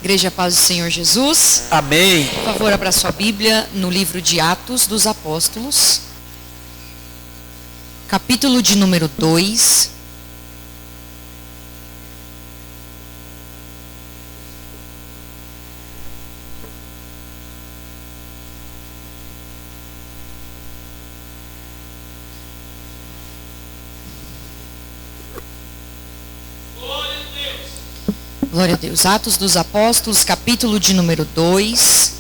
Igreja Paz do Senhor Jesus. Amém. Por favor, abra sua Bíblia no livro de Atos dos Apóstolos, capítulo de número 2. Glória a Deus. Atos dos Apóstolos, capítulo de número 2.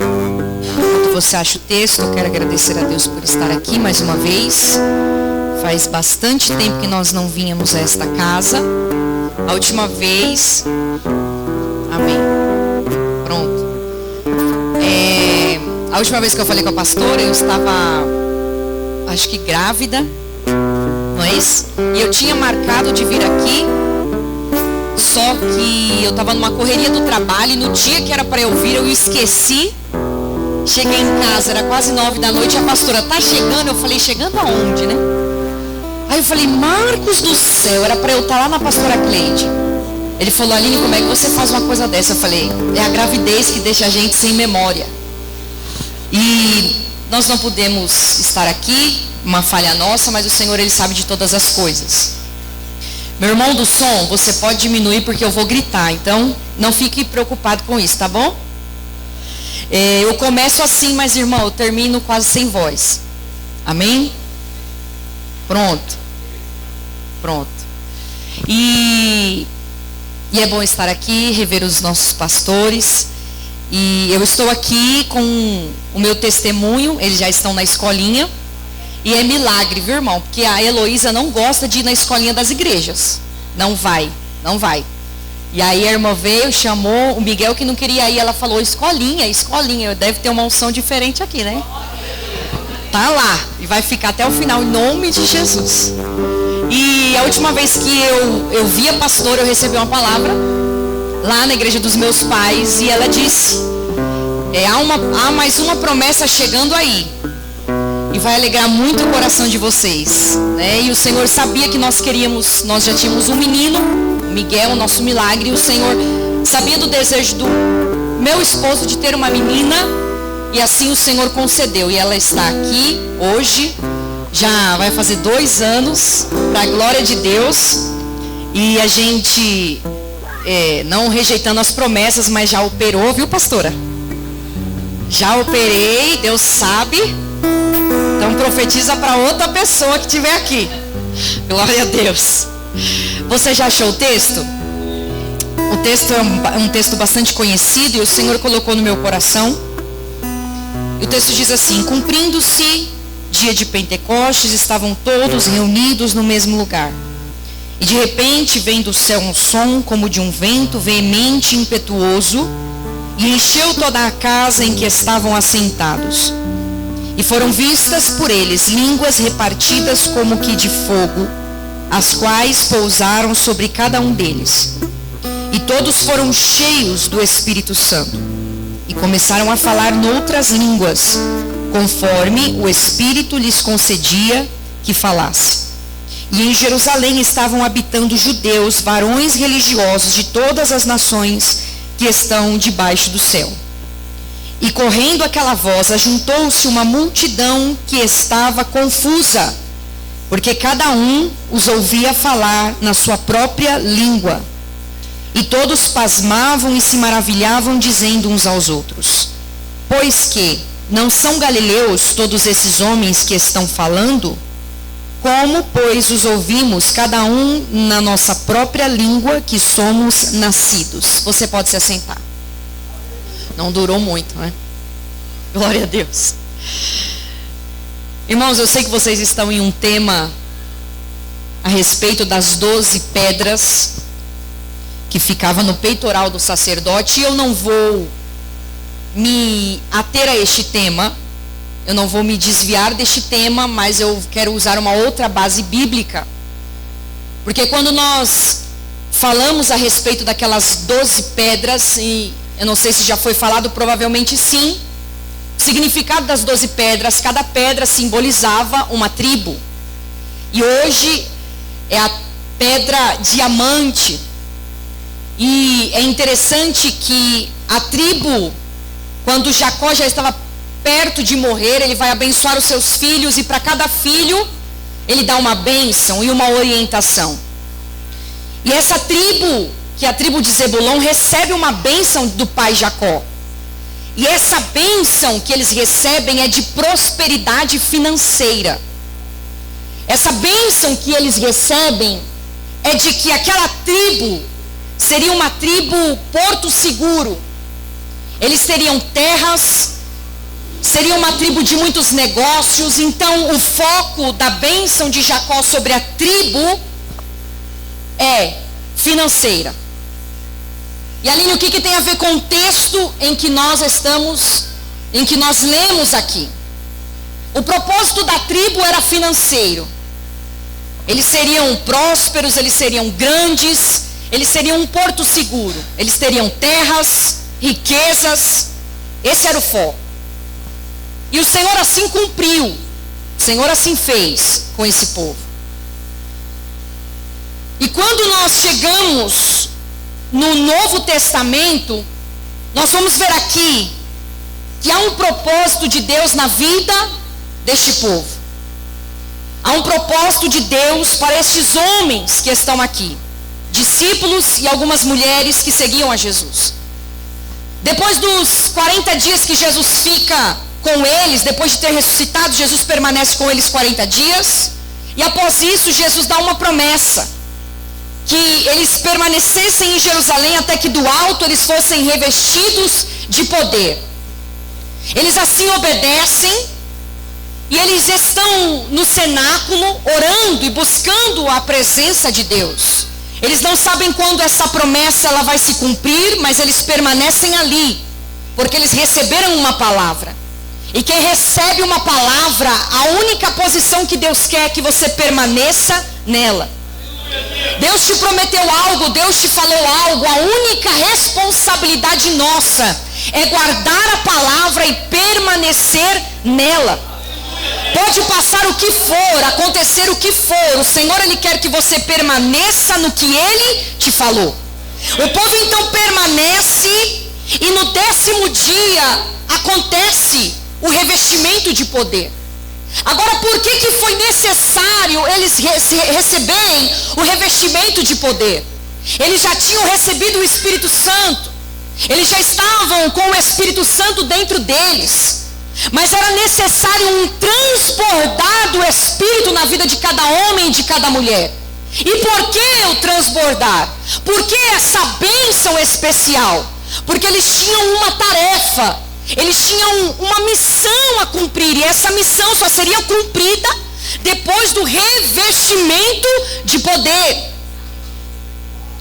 Enquanto você acha o texto, eu quero agradecer a Deus por estar aqui mais uma vez. Faz bastante tempo que nós não vínhamos a esta casa. A última vez... Amém. Pronto. A última vez que eu falei com a pastora, eu estava, acho que grávida, não é isso? E eu tinha marcado de vir aqui. Só que eu estava numa correria do trabalho e no dia que era para eu vir, eu esqueci. Cheguei em casa, era quase 9 da noite, a pastora, tá chegando? Eu falei, chegando aonde, né? Aí eu falei, Marcos do céu, era para eu estar lá na pastora Cleide. Ele falou, Aline, como é que você faz uma coisa dessa? Eu falei, é a gravidez que deixa a gente sem memória. E nós não podemos estar aqui, uma falha nossa, mas o Senhor, Ele sabe de todas as coisas. Meu irmão do som, você pode diminuir porque eu vou gritar, então não fique preocupado com isso, tá bom? Eu começo assim, mas irmão, eu termino quase sem voz. Amém? Pronto. E é bom estar aqui, rever os nossos pastores. E eu estou aqui com o meu testemunho, eles já estão na escolinha. E é milagre, viu, irmão? Porque a Heloísa não gosta de ir na escolinha das igrejas. Não vai. E aí a irmã veio, chamou o Miguel que não queria ir. Ela falou, escolinha. Deve ter uma unção diferente aqui, né? Tá lá. E vai ficar até o final, em nome de Jesus. E a última vez que eu vi a pastora, eu recebi uma palavra lá na igreja dos meus pais. E ela disse, há mais uma promessa chegando aí. E vai alegrar muito o coração de vocês, né? E o Senhor sabia que nós já tínhamos um menino, o Miguel, o nosso milagre. E o Senhor sabia do desejo do meu esposo de ter uma menina. E assim o Senhor concedeu. E ela está aqui hoje, já vai fazer 2 anos, para a glória de Deus. E a gente, não rejeitando as promessas, mas já operou, viu, pastora? Já operei, Deus sabe. Então profetiza para outra pessoa que estiver aqui. Glória a Deus. Você já achou o texto? O texto é um texto bastante conhecido e o Senhor colocou no meu coração. E o texto diz assim: cumprindo-se dia de Pentecostes, estavam todos reunidos no mesmo lugar. E de repente vem do céu um som como de um vento veemente e impetuoso, e encheu toda a casa em que estavam assentados. E foram vistas por eles línguas repartidas como que de fogo, as quais pousaram sobre cada um deles. E todos foram cheios do Espírito Santo, e começaram a falar noutras línguas, conforme o Espírito lhes concedia que falasse. E em Jerusalém estavam habitando judeus, varões religiosos de todas as nações que estão debaixo do céu. E correndo aquela voz, ajuntou-se uma multidão que estava confusa, porque cada um os ouvia falar na sua própria língua. E todos pasmavam e se maravilhavam, dizendo uns aos outros: pois que não são galileus todos esses homens que estão falando? Como, pois, os ouvimos, cada um na nossa própria língua que somos nascidos? Você pode se assentar. Não durou muito, né? Glória a Deus. Irmãos, eu sei que vocês estão em um tema a respeito das 12 pedras que ficava no peitoral do sacerdote. E eu não vou me ater a este tema, eu não vou me desviar deste tema, mas eu quero usar uma outra base bíblica. Porque quando nós falamos a respeito daquelas 12 pedras, e eu não sei se já foi falado, provavelmente sim, o significado das 12 pedras, cada pedra simbolizava uma tribo. E hoje é a pedra diamante. E é interessante que a tribo, quando Jacó já estava perto de morrer, ele vai abençoar os seus filhos, e para cada filho ele dá uma bênção e uma orientação. E essa tribo, que é a tribo de Zebulon, recebe uma bênção do pai Jacó. E essa bênção que eles recebem é de prosperidade financeira. Essa bênção que eles recebem é de que aquela tribo seria uma tribo porto seguro. Eles teriam terras, seria uma tribo de muitos negócios. Então o foco da bênção de Jacó sobre a tribo é financeira. E Aline, o que tem a ver com o texto em que nós estamos, em que nós lemos aqui? O propósito da tribo era financeiro. Eles seriam prósperos, eles seriam grandes, eles seriam um porto seguro. Eles teriam terras, riquezas. Esse era o foco. E o Senhor assim cumpriu. O Senhor assim fez com esse povo. E quando nós chegamos no Novo Testamento, nós vamos ver aqui que há um propósito de Deus na vida deste povo. Há um propósito de Deus para estes homens que estão aqui, discípulos e algumas mulheres que seguiam a Jesus. Depois dos 40 dias que Jesus fica com eles, depois de ter ressuscitado, Jesus permanece com eles 40 dias. E após isso, Jesus dá uma promessa: que eles permanecessem em Jerusalém até que do alto eles fossem revestidos de poder. Eles assim obedecem, e eles estão no cenáculo orando e buscando a presença de Deus. Eles não sabem quando essa promessa ela vai se cumprir, mas eles permanecem ali, porque eles receberam uma palavra. E quem recebe uma palavra, a única posição que Deus quer é que você permaneça nela. Deus te prometeu algo, Deus te falou algo, a única responsabilidade nossa é guardar a palavra e permanecer nela. Pode passar o que for, acontecer o que for, o Senhor Ele quer que você permaneça no que Ele te falou. O povo então permanece, e no 10º dia acontece o revestimento de poder. Agora, por que foi necessário eles receberem o revestimento de poder? Eles já tinham recebido o Espírito Santo. Eles já estavam com o Espírito Santo dentro deles. Mas era necessário um transbordar do Espírito na vida de cada homem e de cada mulher. E por que o transbordar? Por que essa bênção especial? Porque eles tinham uma tarefa. Eles tinham uma missão a cumprir, e essa missão só seria cumprida depois do revestimento de poder.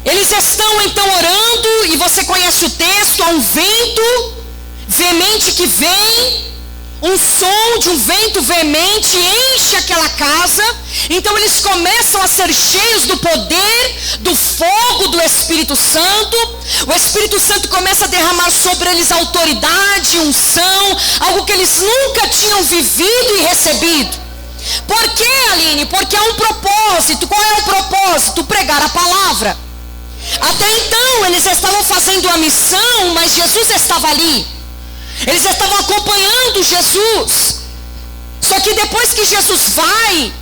Eles estão então orando, e você conhece o texto: há um vento veemente que vem, um som de um vento veemente enche aquela casa. Então eles começam a ser cheios do poder, do fogo do Espírito Santo. O Espírito Santo começa a derramar sobre eles autoridade, unção, algo que eles nunca tinham vivido e recebido. Por quê, Aline? Porque há um propósito. Qual é o propósito? Pregar a palavra. Até então eles estavam fazendo a missão, mas Jesus estava ali. Eles estavam acompanhando Jesus. Só que depois que Jesus vai,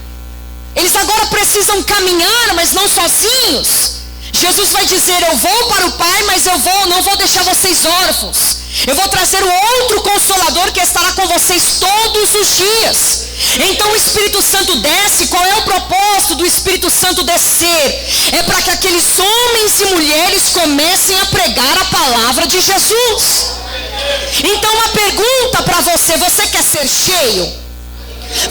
eles agora precisam caminhar, mas não sozinhos. Jesus vai dizer: eu vou para o Pai, mas não vou deixar vocês órfãos. Eu vou trazer o outro Consolador que estará com vocês todos os dias. Então o Espírito Santo desce. Qual é o propósito do Espírito Santo descer? É para que aqueles homens e mulheres comecem a pregar a palavra de Jesus. Então uma pergunta para você: você quer ser cheio?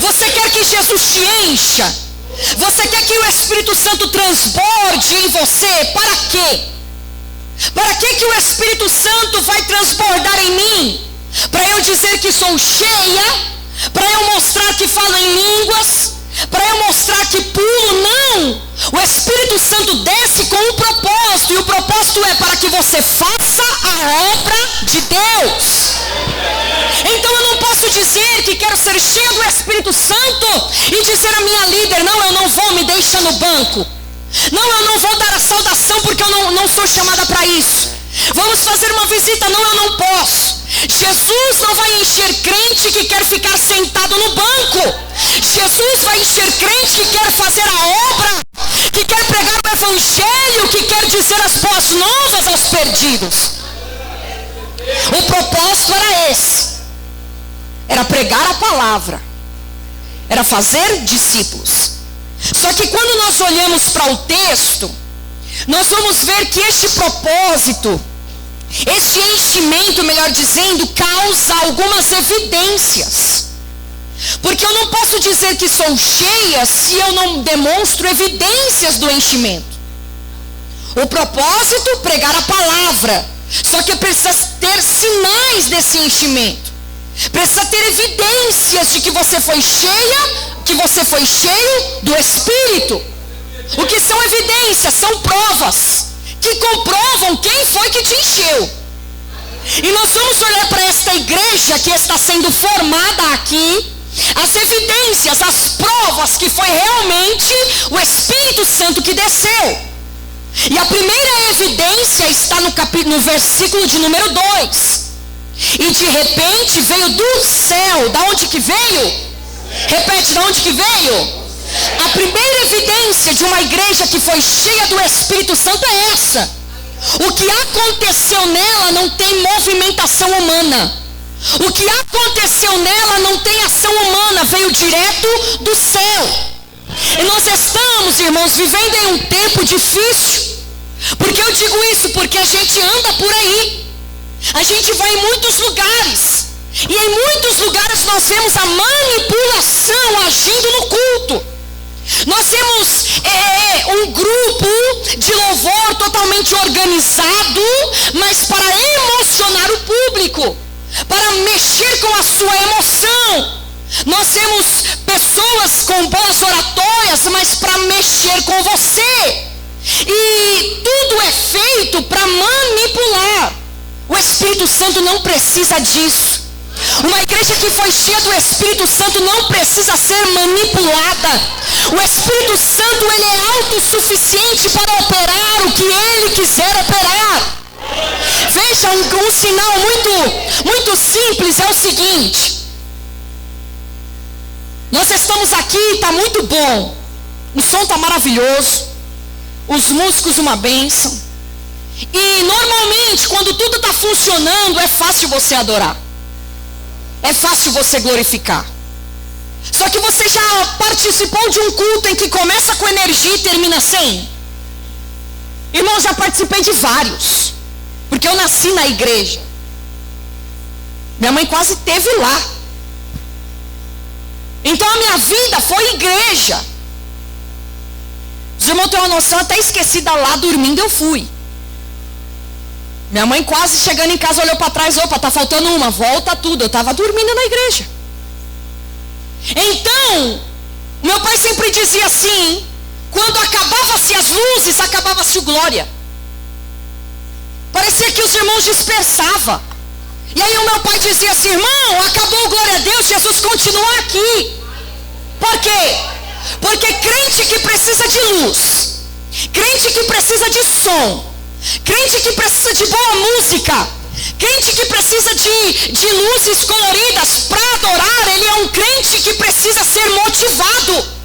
Você quer que Jesus te encha? Você quer que o Espírito Santo transborde em você? Para quê? Para que o Espírito Santo vai transbordar em mim? Para eu dizer que sou cheia? Para eu mostrar que falo em línguas? Para eu mostrar que pulo? Não! O Espírito Santo desce com um propósito, e o propósito é para que você faça a obra de Deus. Então eu não posso dizer que quero ser cheio do Espírito Santo e dizer à minha líder: não, eu não vou, me deixa no banco. Não, eu não vou dar a saudação porque eu não sou chamada para isso. Vamos fazer uma visita. Não, eu não posso. Jesus não vai encher crente que quer ficar sentado no banco. Jesus vai encher crente que quer fazer a obra, que quer pregar o evangelho, que quer dizer as boas novas aos perdidos. O propósito era esse. Era pregar a palavra. Era fazer discípulos. Só que quando nós olhamos para o texto, nós vamos ver que este propósito, este enchimento, melhor dizendo, causa algumas evidências. Porque eu não posso dizer que sou cheia se eu não demonstro evidências do enchimento. O propósito, pregar a palavra. Só que precisa ter sinais desse enchimento. Precisa ter evidências de que você foi cheia, que você foi cheio do Espírito. O que são evidências? São provas que comprovam quem foi que te encheu. E nós vamos olhar para esta igreja que está sendo formada aqui, as evidências, as provas que foi realmente o Espírito Santo que desceu. E a primeira evidência está no versículo de número 2. E de repente veio do céu. Da onde que veio? Repete, da onde que veio? A primeira evidência de uma igreja que foi cheia do Espírito Santo é essa. O que aconteceu nela não tem movimentação humana. O que aconteceu nela não tem ação humana, veio direto do céu. E nós estamos, irmãos, vivendo em um tempo difícil. Por que eu digo isso? Porque a gente anda por aí. A gente vai em muitos lugares. E em muitos lugares nós vemos a manipulação agindo no culto. Nós temos um grupo de louvor totalmente organizado, mas para emocionar o público, para mexer com a sua emoção. Nós temos pessoas com boas oratórias, mas para mexer com você. E tudo é feito para manipular. O Espírito Santo não precisa disso. Uma igreja que foi cheia do Espírito Santo não precisa ser manipulada. O Espírito Santo, ele é autossuficiente para operar o que ele quiser operar. Veja, um sinal muito simples é o seguinte. Nós estamos aqui, está muito bom. O som está maravilhoso. Os músicos uma bênção. E normalmente, quando tudo está funcionando, é fácil você adorar. É fácil você glorificar. Só que você já participou de um culto em que começa com energia e termina sem? Irmão, já participei de vários. Porque eu nasci na igreja. Minha mãe quase esteve lá. Então a minha vida foi igreja. Os irmãos têm uma noção, até esquecida lá dormindo eu fui. Minha mãe quase chegando em casa olhou para trás, opa, tá faltando uma, volta tudo. Eu estava dormindo na igreja. Então, meu pai sempre dizia assim, quando acabavam-se as luzes, acabava-se o glória. Parecia que os irmãos dispersavam. E aí o meu pai dizia assim, irmão, acabou o glória a Deus, Jesus continua aqui. Por quê? Porque crente que precisa de luz, crente que precisa de som, crente que precisa de boa música, crente que precisa de luzes coloridas para adorar, ele é um crente que precisa ser motivado.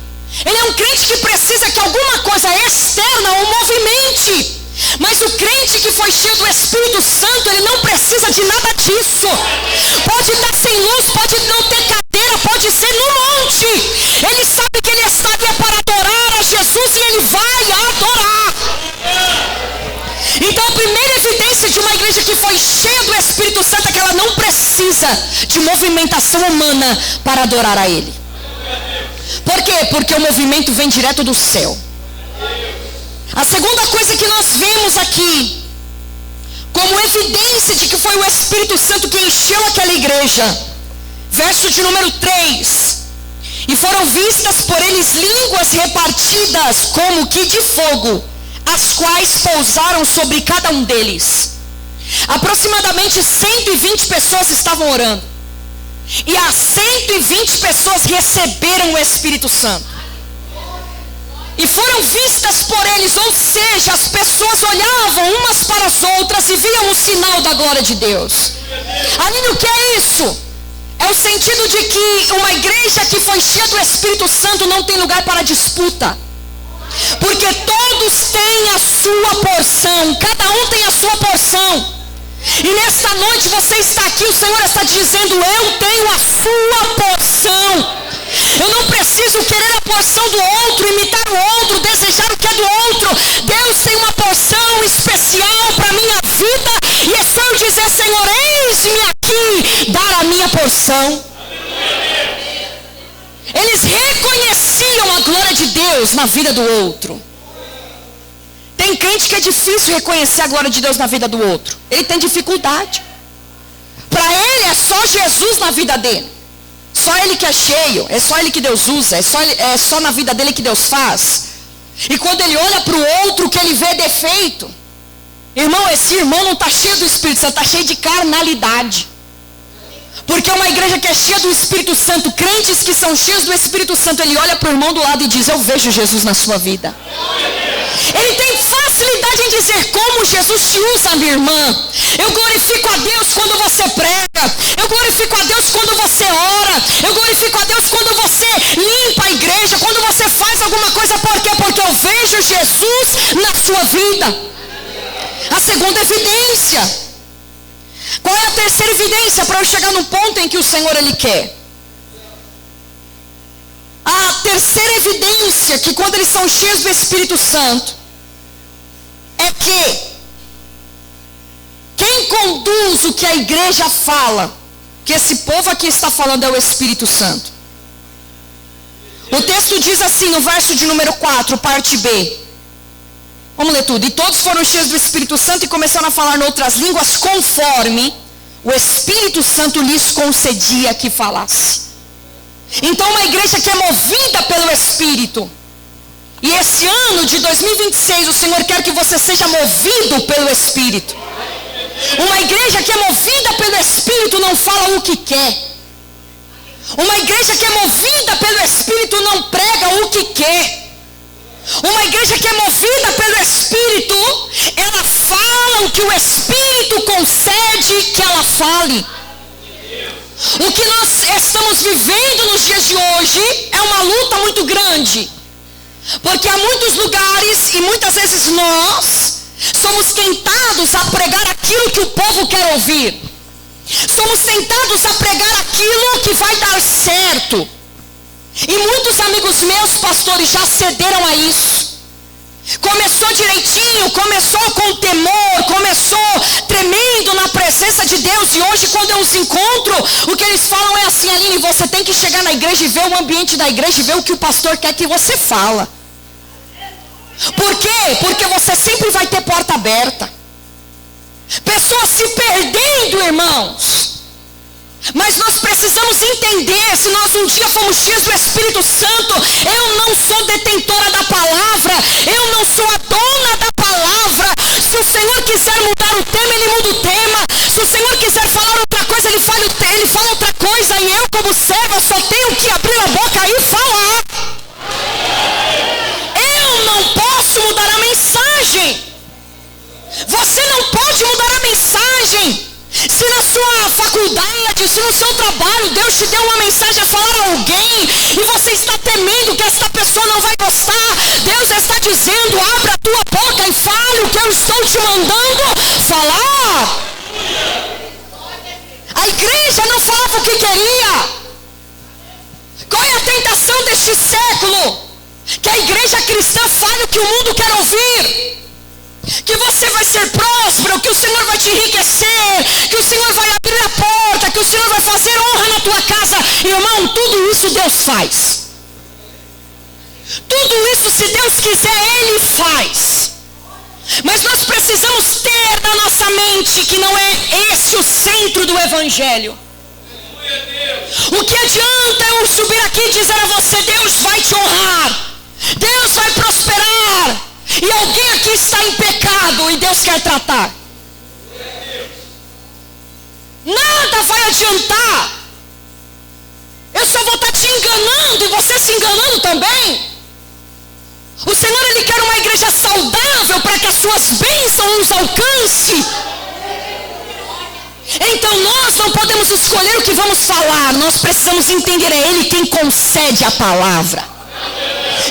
Ele é um crente que precisa que alguma coisa externa o movimente. Mas o crente que foi cheio do Espírito Santo, ele não precisa de nada disso. Pode estar sem luz, pode não ter cadeira, pode ser no monte. Ele sabe que ele estaria para adorar a Jesus e ele vai adorar. Então a primeira evidência de uma igreja que foi cheia do Espírito Santo é que ela não precisa de movimentação humana para adorar a Ele. Por quê? Porque o movimento vem direto do céu. A segunda coisa que nós vemos aqui, como evidência de que foi o Espírito Santo que encheu aquela igreja, verso de número 3. E foram vistas por eles línguas repartidas como que de fogo, as quais pousaram sobre cada um deles. Aproximadamente 120 pessoas estavam orando. E as 120 pessoas receberam o Espírito Santo. e foram vistas por eles, ou seja, as pessoas olhavam umas para as outras e viam o sinal da glória de Deus. Aline, o que é isso? É o sentido de que uma igreja que foi cheia do Espírito Santo não tem lugar para disputa. Porque todos têm a sua porção, cada um tem a sua porção. E nesta noite você está aqui, o Senhor está dizendo, eu tenho a sua porção. Eu não preciso querer a porção do outro, imitar o outro, desejar o que é do outro. Deus tem uma porção especial para a minha vida. E é só eu dizer, Senhor, eis-me aqui, dar a minha porção. Eles reconheciam a glória de Deus na vida do outro. Tem crente que é difícil reconhecer a glória de Deus na vida do outro. Ele tem dificuldade. Para ele é só Jesus na vida dele. Só ele que é cheio. É só ele que Deus usa. É só na vida dele que Deus faz. E quando ele olha para o outro, que ele vê defeito. Irmão, esse irmão não está cheio do Espírito Santo, está cheio de carnalidade. Porque uma igreja que é cheia do Espírito Santo, crentes que são cheios do Espírito Santo, ele olha para o irmão do lado e diz, eu vejo Jesus na sua vida. Ele tem facilidade em dizer, como Jesus te usa, minha irmã. Eu glorifico a Deus quando você prega. Eu glorifico a Deus quando você ora. Eu glorifico a Deus quando você limpa a igreja, quando você faz alguma coisa. Por quê? Porque eu vejo Jesus na sua vida. A segunda evidência. Qual é a terceira evidência para eu chegar no ponto em que o Senhor Ele quer? A terceira evidência, que quando eles são cheios do Espírito Santo, é que quem conduz o que a igreja fala, que esse povo aqui está falando, é o Espírito Santo. O texto diz assim, no verso de número 4, parte B. Vamos ler tudo. E todos foram cheios do Espírito Santo e começaram a falar em outras línguas, conforme o Espírito Santo lhes concedia que falasse. Então uma igreja que é movida pelo Espírito. E esse ano de 2026, o Senhor quer que você seja movido pelo Espírito. Uma igreja que é movida pelo Espírito não fala o que quer. Uma igreja que é movida pelo Espírito não prega o que quer. Uma igreja que é movida pelo Espírito, ela fala o que o Espírito concede que ela fale. O que nós estamos vivendo nos dias de hoje é uma luta muito grande. Porque há muitos lugares e muitas vezes nós somos tentados a pregar aquilo que o povo quer ouvir. Somos tentados a pregar aquilo que vai dar certo. E muitos amigos meus, pastores, já cederam a isso. Começou direitinho, começou com temor, começou tremendo na presença de Deus. E hoje, quando eu os encontro, o que eles falam é assim, Aline, você tem que chegar na igreja e ver o ambiente da igreja e ver o que o pastor quer que você fala. Por quê? Porque você sempre vai ter porta aberta. Pessoas se perdendo, irmãos. Mas nós precisamos entender, se nós um dia fomos cheios do Espírito Santo, eu não sou detentora da palavra, eu não sou a dona da palavra. Se o Senhor quiser mudar o tema, Ele muda o tema. Se o Senhor quiser falar outra coisa, Ele fala outra coisa. E eu, como serva, só tenho que abrir a boca e falar. Eu não posso mudar a mensagem. Você não pode mudar a mensagem. Se na sua faculdade, se no seu trabalho, Deus te deu uma mensagem a falar a alguém, e você está temendo que esta pessoa não vai gostar, Deus está dizendo, abra a tua boca e fale o que eu estou te mandando falar. A igreja não falava o que queria. Qual é a tentação deste século? Que a igreja cristã fale o que o mundo quer ouvir. Que você vai ser próspero, que o Senhor vai te enriquecer, que o Senhor vai abrir a porta, que o Senhor vai fazer honra na tua casa. Irmão, tudo isso Deus faz. Tudo isso, se Deus quiser, Ele faz. Mas nós precisamos ter na nossa mente que não é esse o centro do Evangelho. O que adianta eu subir aqui e dizer a você, Deus vai te honrar, Deus vai prosperar, e alguém aqui está em pecado e Deus quer tratar? Nada vai adiantar. Eu só vou estar te enganando e você se enganando também. O Senhor, Ele quer uma igreja saudável para que as suas bênçãos nos alcance. Então nós não podemos escolher o que vamos falar. Nós precisamos entender, é Ele quem concede a palavra.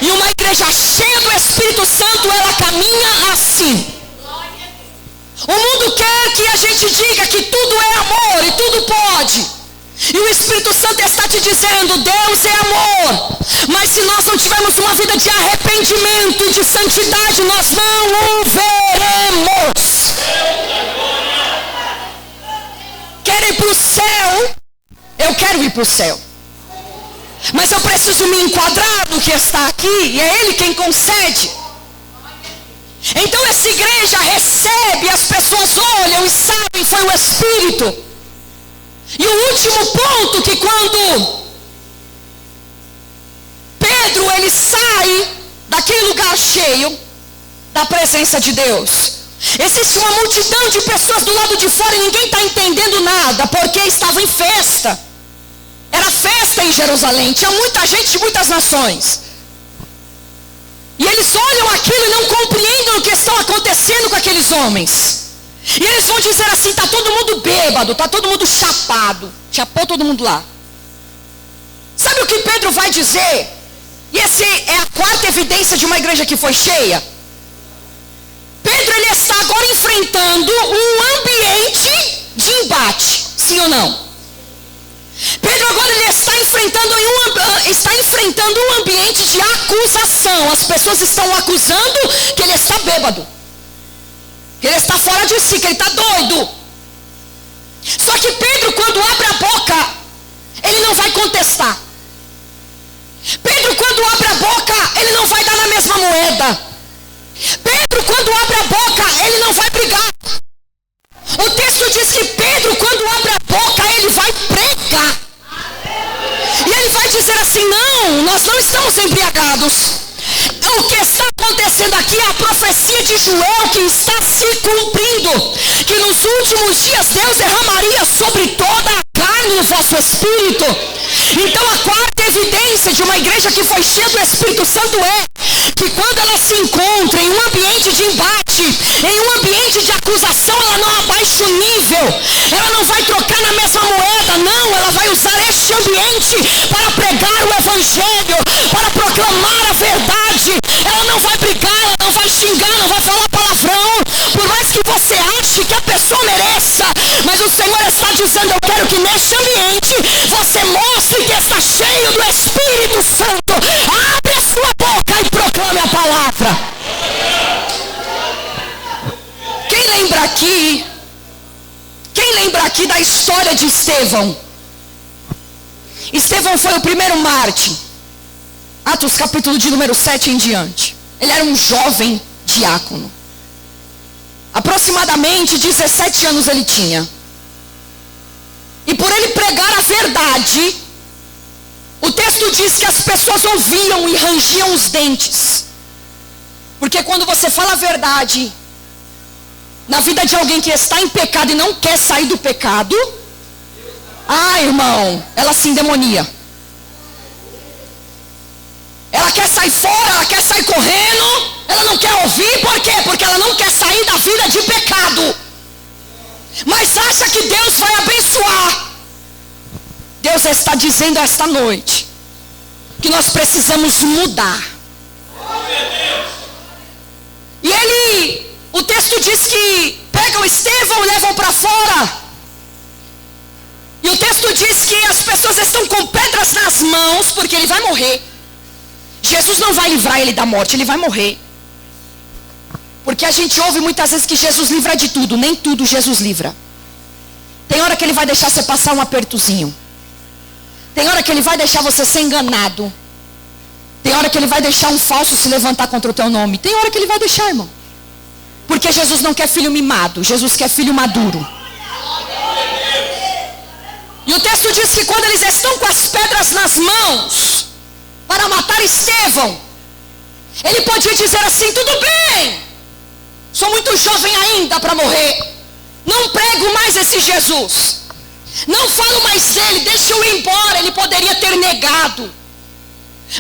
E uma igreja cheia do Espírito Santo, ela caminha assim. O mundo quer que a gente diga que tudo é amor e tudo pode. E o Espírito Santo está te dizendo, Deus é amor. Mas se nós não tivermos uma vida de arrependimento e de santidade, nós não o veremos. Quer ir para o céu? Eu quero ir para o céu. Mas eu preciso me enquadrar no que está aqui. E é Ele quem concede. Então essa igreja recebe, as pessoas olham e sabem, foi o Espírito. E o último ponto, que quando Pedro ele sai daquele lugar cheio da presença de Deus, existe uma multidão de pessoas do lado de fora e ninguém está entendendo nada, porque estava em festa. Era festa em Jerusalém, tinha muita gente de muitas nações. E eles olham aquilo e não compreendem o que está acontecendo com aqueles homens. E eles vão dizer assim, está todo mundo bêbado, está todo mundo chapado. Chapou todo mundo lá. Sabe o que Pedro vai dizer? E essa é a quarta evidência de uma igreja que foi cheia. Pedro ele está agora enfrentando um ambiente de embate. Sim ou não? Pedro agora ele está enfrentando um ambiente de acusação. As pessoas estão acusando que ele está bêbado. Que ele está fora de si, que ele está doido. Só que Pedro, quando abre a boca, ele não vai contestar. Pedro, quando abre a boca, ele não vai dar na mesma moeda. Pedro, quando abre a boca, ele não vai brigar. O texto diz que Pedro, quando abre a boca, ele vai pregar. E ele vai dizer assim, não, nós não estamos embriagados. O que está acontecendo aqui é a profecia de Joel que está se cumprindo. Que nos últimos dias Deus derramaria sobre toda a carne o vosso espírito. Então a quarta evidência de uma igreja que foi cheia do Espírito Santo é que quando ela se encontra em um ambiente de embate, em um ambiente de acusação, ela não abaixa o nível. Ela não vai trocar na mesma moeda, não. Ela vai usar este ambiente para pregar o Evangelho, para proclamar a verdade. Ela não vai brigar, ela não vai xingar, não vai falar palavrão. Por mais que você ache que a pessoa mereça, mas o Senhor está dizendo, eu quero que neste ambiente você mostre que está cheio do Espírito Santo. Abre a sua boca e proclame a palavra. Quem lembra aqui da história de Estevão? Estevão foi o primeiro mártir. Atos capítulo de número 7 em diante. Ele era um jovem diácono. Aproximadamente 17 anos ele tinha. E por ele pregar a verdade, o texto diz que as pessoas ouviam e rangiam os dentes. Porque quando você fala a verdade na vida de alguém que está em pecado e não quer sair do pecado, irmão, ela se endemonia. Ela quer sair fora, ela quer sair correndo, ela não quer ouvir, por quê? Porque ela não quer sair da vida de pecado. Mas acha que Deus vai abençoar. Deus está dizendo esta noite que nós precisamos mudar. E o texto diz que pegam Estevão e levam para fora. E o texto diz que as pessoas estão com pedras nas mãos, porque ele vai morrer. Jesus não vai livrar ele da morte, ele vai morrer. Porque a gente ouve muitas vezes que Jesus livra de tudo. Nem tudo Jesus livra. Tem hora que ele vai deixar você passar um apertozinho. Tem hora que ele vai deixar você ser enganado. Tem hora que ele vai deixar um falso se levantar contra o teu nome. Tem hora que ele vai deixar, irmão. Porque Jesus não quer filho mimado, Jesus quer filho maduro. E o texto diz que quando eles estão com as pedras nas mãos para matar Estevão, ele podia dizer assim, tudo bem, sou muito jovem ainda para morrer, não prego mais esse Jesus, não falo mais dele, deixa eu ir embora. Ele poderia ter negado.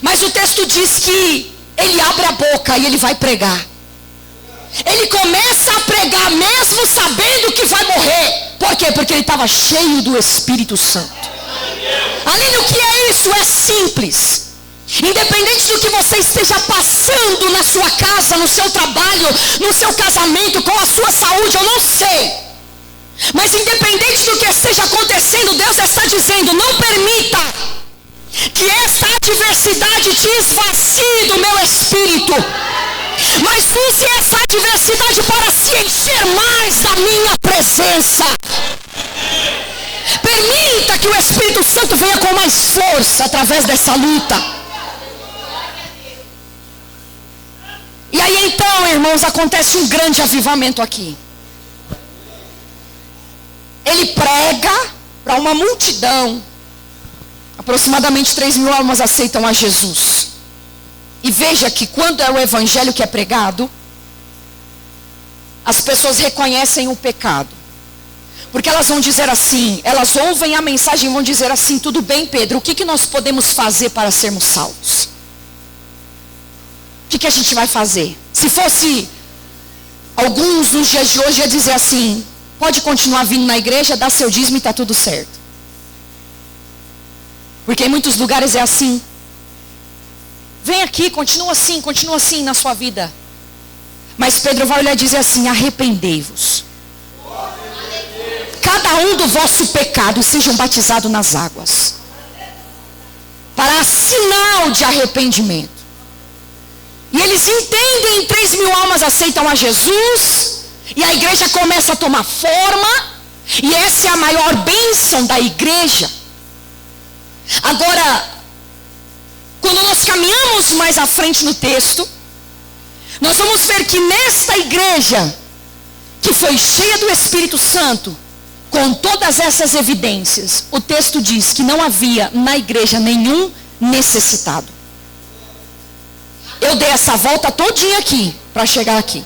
Mas o texto diz que ele abre a boca e ele vai pregar. Ele começa a pregar mesmo sabendo que vai morrer. Por quê? Porque ele estava cheio do Espírito Santo. Aline, o que é isso? É simples. Independente do que você esteja passando na sua casa, no seu trabalho, no seu casamento, com a sua saúde, eu não sei. Mas independente do que esteja acontecendo, Deus está dizendo: não permita que esta adversidade te esvazie do meu Espírito, mas use essa adversidade para se encher mais da minha presença. Permita que o Espírito Santo venha com mais força através dessa luta. E aí então, irmãos, acontece um grande avivamento aqui. Ele prega para uma multidão. Aproximadamente 3.000 almas aceitam a Jesus. E veja que quando é o evangelho que é pregado, as pessoas reconhecem o pecado. Porque elas vão dizer assim, elas ouvem a mensagem e vão dizer assim: tudo bem, Pedro, o que nós podemos fazer para sermos salvos? O que a gente vai fazer? Se fosse alguns nos dias de hoje, ia dizer assim: pode continuar vindo na igreja, dá seu dízimo e está tudo certo. Porque em muitos lugares é assim. Vem aqui, continua assim na sua vida. Mas Pedro vai olhar e dizer assim: arrependei-vos, cada um do vosso pecado, e sejam batizados nas águas, para sinal de arrependimento. E eles entendem, 3.000 almas aceitam a Jesus, e a igreja começa a tomar forma, e essa é a maior bênção da igreja. Agora, quando nós caminhamos mais à frente no texto, nós vamos ver que nesta igreja, que foi cheia do Espírito Santo, com todas essas evidências, o texto diz que não havia na igreja nenhum necessitado. Eu dei essa volta todinha aqui, para chegar aqui.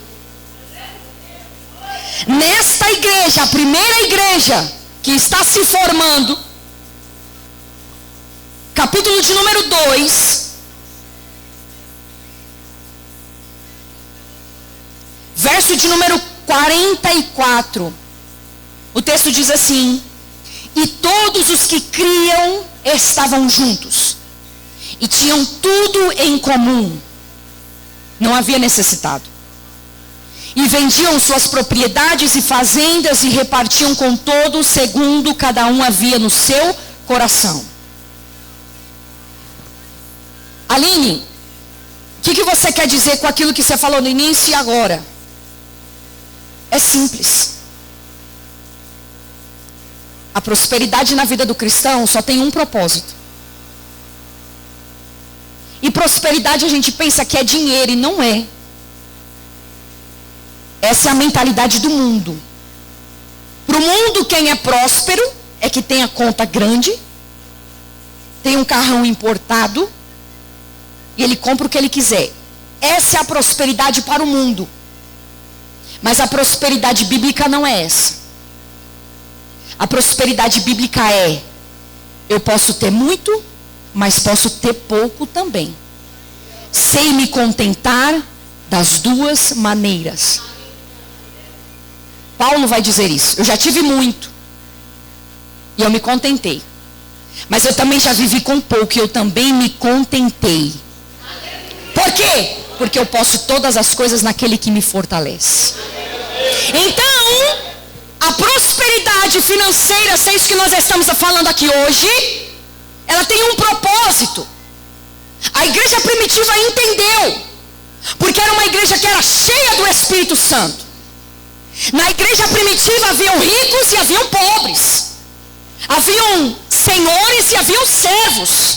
Nesta igreja, a primeira igreja que está se formando, capítulo de número 2, verso de número 44, o texto diz assim: e todos os que criam estavam juntos, e tinham tudo em comum, não havia necessitado, e vendiam suas propriedades e fazendas e repartiam com todos segundo cada um havia no seu coração. Aline, o que você quer dizer com aquilo que você falou no início e agora? É simples. A prosperidade na vida do cristão só tem um propósito. E prosperidade a gente pensa que é dinheiro, e não é. Essa é a mentalidade do mundo. Para o mundo, quem é próspero é que tem a conta grande, tem um carrão importado, e ele compra o que ele quiser. Essa é a prosperidade para o mundo. Mas a prosperidade bíblica não é essa. A prosperidade bíblica é: eu posso ter muito, mas posso ter pouco também. Sei me contentar das duas maneiras. Paulo vai dizer isso. Eu já tive muito, e eu me contentei. Mas eu também já vivi com pouco, e eu também me contentei. Por quê? Porque eu posso todas as coisas naquele que me fortalece. Então, a prosperidade financeira, se é isso que nós estamos falando aqui hoje, ela tem um propósito. A igreja primitiva entendeu, porque era uma igreja que era cheia do Espírito Santo. Na igreja primitiva haviam ricos e haviam pobres, haviam senhores e haviam servos.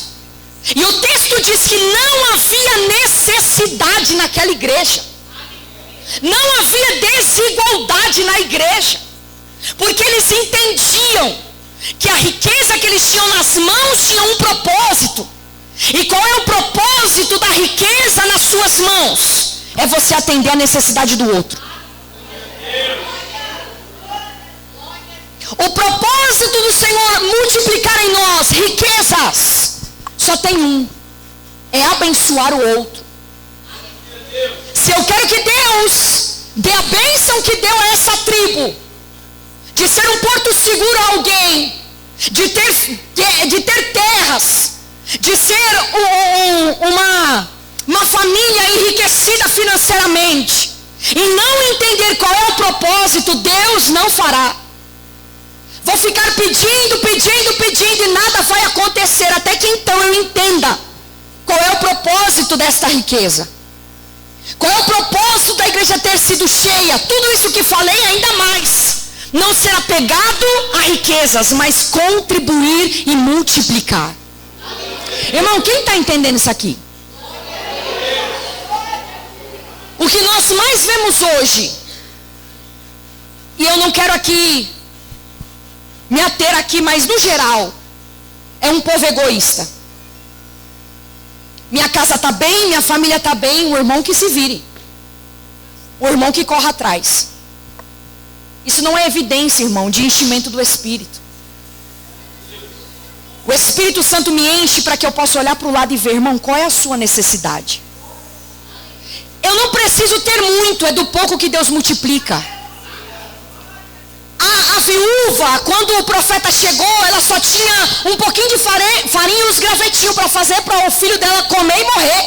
E o texto diz que não havia necessidade naquela igreja. Não havia desigualdade na igreja. Porque eles entendiam que a riqueza que eles tinham nas mãos tinha um propósito. E qual é o propósito da riqueza nas suas mãos? É você atender a necessidade do outro. O propósito do Senhor multiplicar em nós riquezas só tem um: é abençoar o outro. Se eu quero que Deus dê a bênção que deu a essa tribo, de ser um porto seguro a alguém, de ter terras, de ser uma família enriquecida financeiramente, e não entender qual é o propósito, Deus não fará. Vou ficar pedindo e nada vai acontecer, até que então eu entenda qual é o propósito desta riqueza. Qual é o propósito da igreja ter sido cheia? Tudo isso que falei, ainda mais. Não ser apegado a riquezas, mas contribuir e multiplicar. Irmão, quem está entendendo isso aqui? O que nós mais vemos hoje, e eu não quero aqui me ater aqui, mas no geral, é um povo egoísta. Minha casa está bem, minha família está bem, o irmão que se vire. O irmão que corra atrás. Isso não é evidência, irmão, de enchimento do Espírito. O Espírito Santo me enche para que eu possa olhar para o lado e ver, irmão, qual é a sua necessidade? Eu não preciso ter muito, é do pouco que Deus multiplica. A viúva, quando o profeta chegou, ela só tinha um pouquinho de farinha e uns gravetinhos para fazer para o filho dela comer e morrer.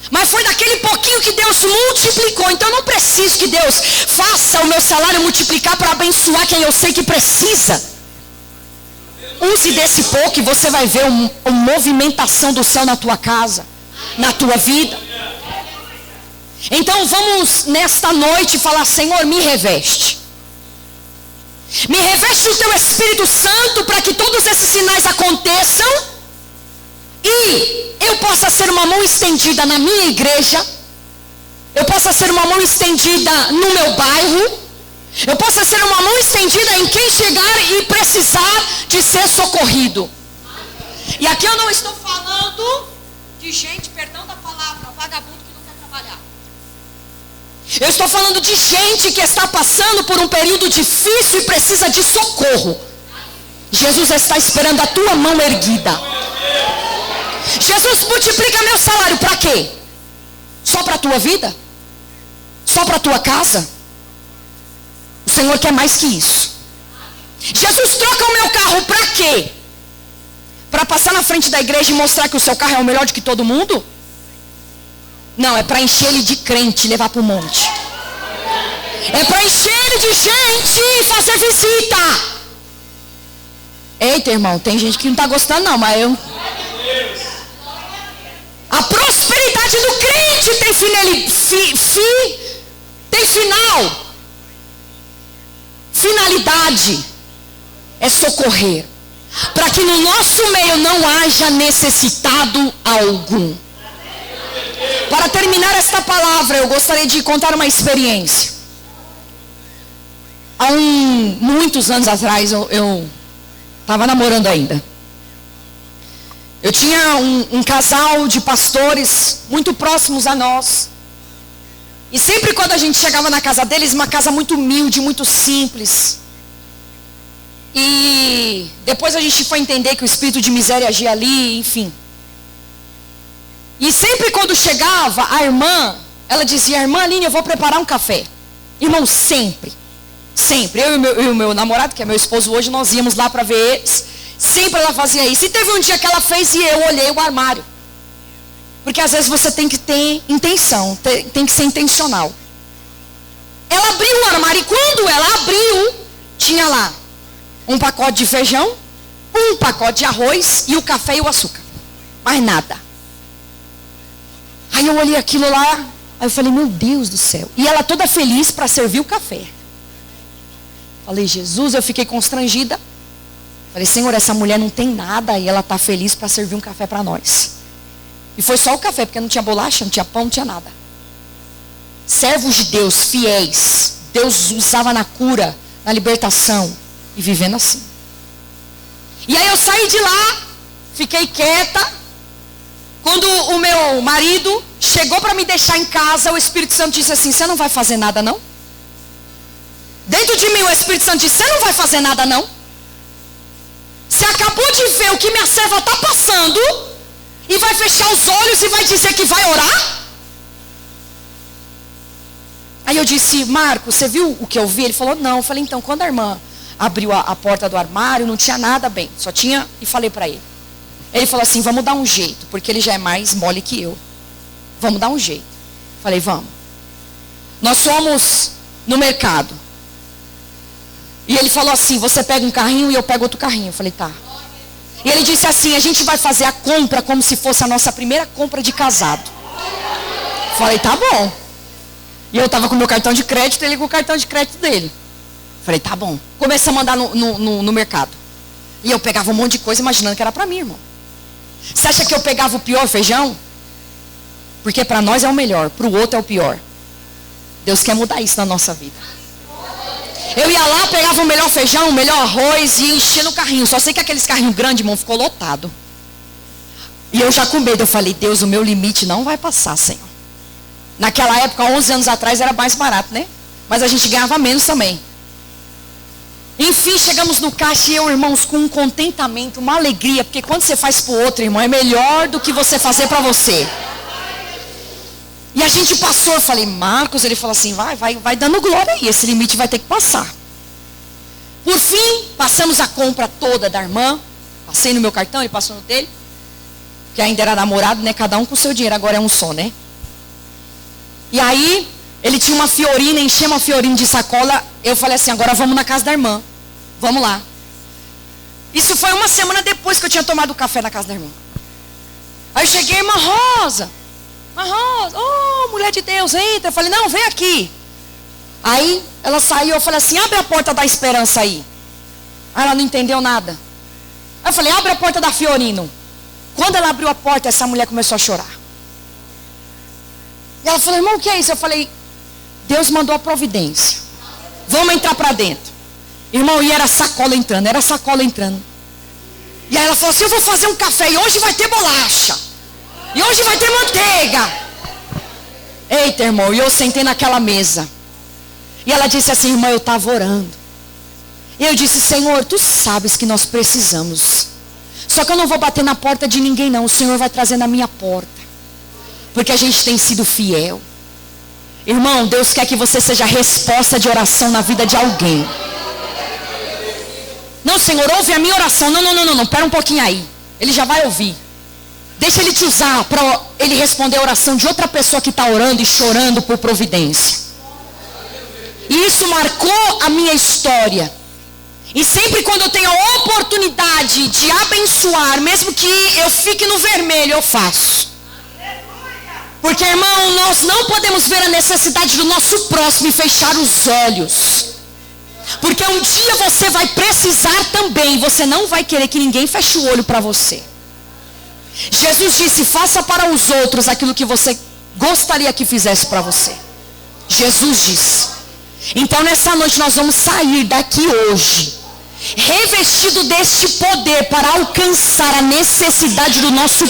Mas foi daquele pouquinho que Deus multiplicou. Então eu não preciso que Deus faça o meu salário multiplicar para abençoar quem eu sei que precisa. Use desse pouco e você vai ver uma movimentação do céu na tua casa, na tua vida. Então vamos nesta noite falar, Senhor, me reveste. Me reveste do teu Espírito Santo para que todos esses sinais aconteçam e eu possa ser uma mão estendida na minha igreja, eu possa ser uma mão estendida no meu bairro, eu possa ser uma mão estendida em quem chegar e precisar de ser socorrido. E aqui eu não estou falando de gente, perdão da palavra, vagabundo que não quer trabalhar. Eu estou falando de gente que está passando por um período difícil e precisa de socorro. Jesus está esperando a tua mão erguida. Jesus, multiplica meu salário para quê? Só para a tua vida? Só para a tua casa? O Senhor quer mais que isso. Jesus, troca o meu carro para quê? Para passar na frente da igreja e mostrar que o seu carro é o melhor do que todo mundo? Não, é para encher ele de crente e levar para o monte. É para encher ele de gente e fazer visita. Eita, irmão, tem gente que não está gostando não, mas eu... A prosperidade do crente tem final. Finalidade é socorrer. Para que no nosso meio não haja necessitado algum. Para terminar esta palavra, eu gostaria de contar uma experiência. Há muitos anos atrás, eu estava namorando ainda. Eu tinha um casal de pastores muito próximos a nós. E sempre quando a gente chegava na casa deles, uma casa muito humilde, muito simples. E depois a gente foi entender que o espírito de miséria agia ali, enfim. E sempre quando chegava, a irmã, ela dizia, irmã Aline, eu vou preparar um café. Irmão, sempre. Sempre. Eu e o meu namorado, que é meu esposo hoje, nós íamos lá para ver eles. Sempre ela fazia isso. E teve um dia que ela fez e eu olhei o armário. Porque às vezes você tem que ter intenção, tem que ser intencional. Ela abriu o armário e quando ela abriu, tinha lá um pacote de feijão, um pacote de arroz e o café e o açúcar. Mais nada. Aí eu olhei aquilo lá, aí eu falei, meu Deus do céu. E ela toda feliz para servir o café. Falei, Jesus, eu fiquei constrangida. Falei, Senhor, essa mulher não tem nada e ela está feliz para servir um café para nós. E foi só o café, porque não tinha bolacha, não tinha pão, não tinha nada. Servos de Deus, fiéis. Deus usava na cura, na libertação. E vivendo assim. E aí eu saí de lá, fiquei quieta. Quando o meu marido chegou para me deixar em casa, o Espírito Santo disse assim, você não vai fazer nada não? Dentro de mim o Espírito Santo disse, você não vai fazer nada não? Você acabou de ver o que minha serva está passando e vai fechar os olhos e vai dizer que vai orar? Aí eu disse, Marcos, você viu o que eu vi? Ele falou, não. Eu falei, então, quando a irmã abriu a porta do armário, não tinha nada bem, só tinha, e falei para ele. Ele falou assim, vamos dar um jeito, porque ele já é mais mole que eu. Vamos dar um jeito. Falei, vamos. Nós fomos no mercado. E ele falou assim, você pega um carrinho e eu pego outro carrinho. Eu falei, tá. E ele disse assim, a gente vai fazer a compra como se fosse a nossa primeira compra de casado. Eu falei, tá bom. E eu tava com meu cartão de crédito, ele com o cartão de crédito dele. Eu falei, tá bom. Começamos a andar no mercado. E eu pegava um monte de coisa imaginando que era pra mim, irmão. Você acha que eu pegava o pior feijão? Porque para nós é o melhor, para o outro é o pior. Deus quer mudar isso na nossa vida. Eu ia lá, pegava o melhor feijão, o melhor arroz e enchia no carrinho. Só sei que aqueles carrinhos grandes, irmão, ficou lotado. E eu já com medo, eu falei, Deus, o meu limite não vai passar, Senhor. Naquela época, 11 anos atrás, era mais barato, né? Mas a gente ganhava menos também. Enfim, chegamos no caixa e eu, irmãos, com um contentamento, uma alegria. Porque quando você faz para o outro, irmão, é melhor do que você fazer para você. E a gente passou, eu falei, Marcos, ele falou assim, vai dando glória aí, esse limite vai ter que passar. Por fim, passamos a compra toda da irmã. Passei no meu cartão, ele passou no dele. Que ainda era namorado, né? Cada um com o seu dinheiro, agora é um só, né? E aí, ele tinha uma fiorina, encheu uma fiorina de sacola. Eu falei assim, agora vamos na casa da irmã. Vamos lá. Isso foi uma semana depois que eu tinha tomado café na casa da irmã. Aí eu cheguei, irmã Rosa, oh, mulher de Deus, eita. Eu falei, não, vem aqui. Aí ela saiu, eu falei assim, abre a porta da esperança aí. Aí ela não entendeu nada. Aí eu falei, abre a porta da Fiorino. Quando ela abriu a porta, essa mulher começou a chorar. E ela falou, irmão, o que é isso? Eu falei, Deus mandou a providência. Vamos entrar para dentro. Irmão, e era sacola entrando. E aí ela falou assim, eu vou fazer um café e hoje vai ter bolacha. E hoje vai ter manteiga. Eita, irmão, e eu sentei naquela mesa. E ela disse assim, irmã, eu estava orando. E eu disse, Senhor, tu sabes que nós precisamos. Só que eu não vou bater na porta de ninguém não. O Senhor vai trazer na minha porta. Porque a gente tem sido fiel. Irmão, Deus quer que você seja resposta de oração na vida de alguém. Não, Senhor, ouve a minha oração. Não, pera um pouquinho aí. Ele já vai ouvir. Deixa ele te usar para ele responder a oração de outra pessoa que está orando e chorando por providência. E isso marcou a minha história. E sempre quando eu tenho a oportunidade de abençoar, mesmo que eu fique no vermelho, eu faço. Porque, irmão, nós não podemos ver a necessidade do nosso próximo e fechar os olhos. Porque um dia você vai precisar também. Você não vai querer que ninguém feche o olho para você. Jesus disse, faça para os outros aquilo que você gostaria que fizesse para você. Jesus disse. Então nessa noite nós vamos sair daqui hoje, revestido deste poder para alcançar a necessidade do nosso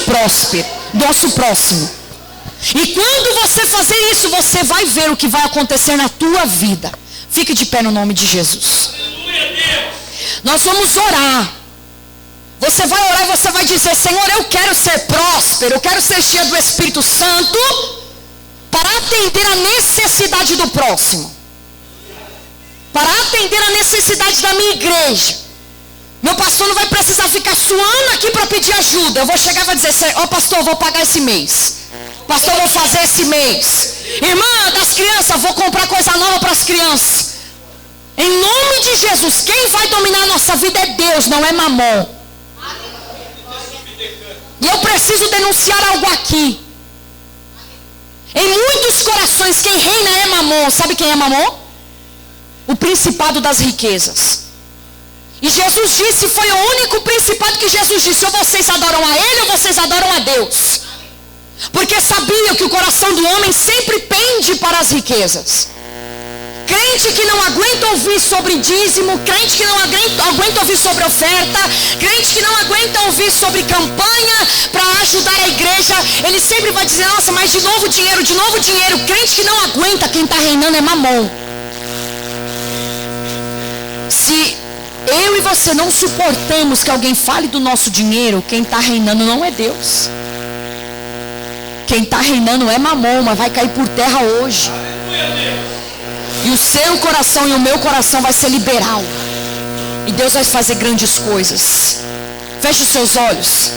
próximo. E quando você fazer isso, você vai ver o que vai acontecer na tua vida. Fique de pé no nome de Jesus. Nós vamos orar. Você vai orar e você vai dizer, Senhor, eu quero ser próspero, eu quero ser cheio do Espírito Santo para atender a necessidade do próximo. Para atender a necessidade da minha igreja. Meu pastor não vai precisar ficar suando aqui para pedir ajuda. Eu vou chegar e vou dizer, ó pastor, eu vou pagar esse mês. Pastor, eu vou fazer esse mês. Irmã, das crianças, vou comprar coisa nova para as crianças. Em nome de Jesus, quem vai dominar a nossa vida é Deus, não é Mamon. E eu preciso denunciar algo aqui. Em muitos corações, quem reina é Mamon. Sabe quem é Mamon? O principado das riquezas. E Jesus disse, foi o único principado que Jesus disse, ou vocês adoram a Ele ou vocês adoram a Deus. Porque sabiam que o coração do homem sempre pende para as riquezas. Crente que não aguenta ouvir sobre dízimo, crente que não aguenta ouvir sobre oferta, crente que não aguenta ouvir sobre campanha para ajudar a igreja, ele sempre vai dizer, nossa, mas de novo dinheiro. Crente que não aguenta, quem está reinando é Mamon. Se eu e você não suportamos que alguém fale do nosso dinheiro, quem está reinando não é Deus. Quem está reinando é Mamon, mas vai cair por terra hoje. E o seu coração e o meu coração vai ser liberal. E Deus vai fazer grandes coisas. Feche os seus olhos.